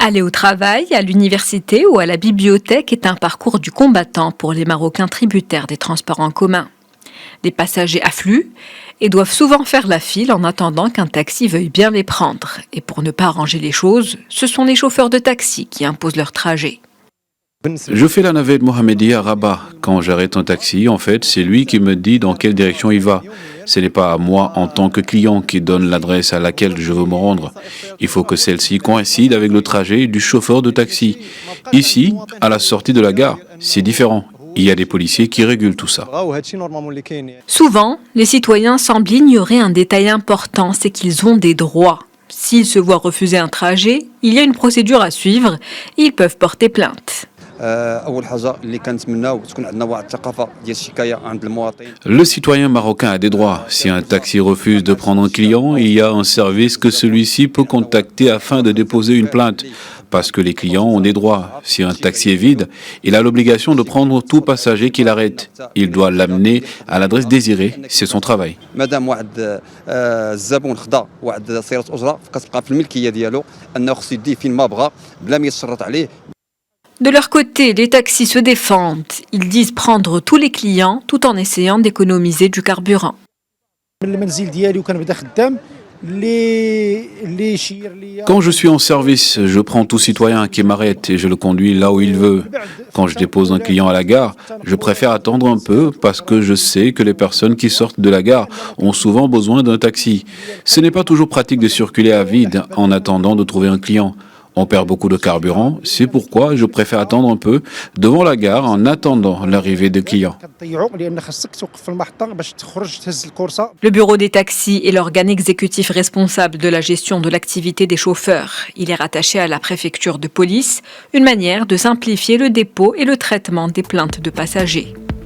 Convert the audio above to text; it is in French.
Aller au travail, à l'université ou à la bibliothèque est un parcours du combattant pour les Marocains tributaires des transports en commun. Les passagers affluent et doivent souvent faire la file en attendant qu'un taxi veuille bien les prendre. Et pour ne pas arranger les choses, ce sont les chauffeurs de taxi qui imposent leur trajet. Je fais la navette Mohamedi à Rabat. Quand j'arrête un taxi, en fait, c'est lui qui me dit dans quelle direction il va. Ce n'est pas à moi, en tant que client, qui donne l'adresse à laquelle je veux me rendre. Il faut que celle-ci coïncide avec le trajet du chauffeur de taxi. Ici, à la sortie de la gare, c'est différent. Il y a des policiers qui régulent tout ça. Souvent, les citoyens semblent ignorer un détail important, c'est qu'ils ont des droits. S'ils se voient refuser un trajet, il y a une procédure à suivre et ils peuvent porter plainte. Le citoyen marocain a des droits. Si un taxi refuse de prendre un client, il y a un service que celui-ci peut contacter afin de déposer une plainte. Parce que les clients ont des droits. Si un taxi est vide, il a l'obligation de prendre tout passager qu'il arrête. Il doit l'amener à l'adresse désirée. C'est son travail. De leur côté, les taxis se défendent. Ils disent prendre tous les clients tout en essayant d'économiser du carburant. Quand je suis en service, je prends tout citoyen qui m'arrête et je le conduis là où il veut. Quand je dépose un client à la gare, je préfère attendre un peu parce que je sais que les personnes qui sortent de la gare ont souvent besoin d'un taxi. Ce n'est pas toujours pratique de circuler à vide en attendant de trouver un client. On perd beaucoup de carburant, c'est pourquoi je préfère attendre un peu devant la gare en attendant l'arrivée de clients. Le bureau des taxis est l'organe exécutif responsable de la gestion de l'activité des chauffeurs. Il est rattaché à la préfecture de police, une manière de simplifier le dépôt et le traitement des plaintes de passagers.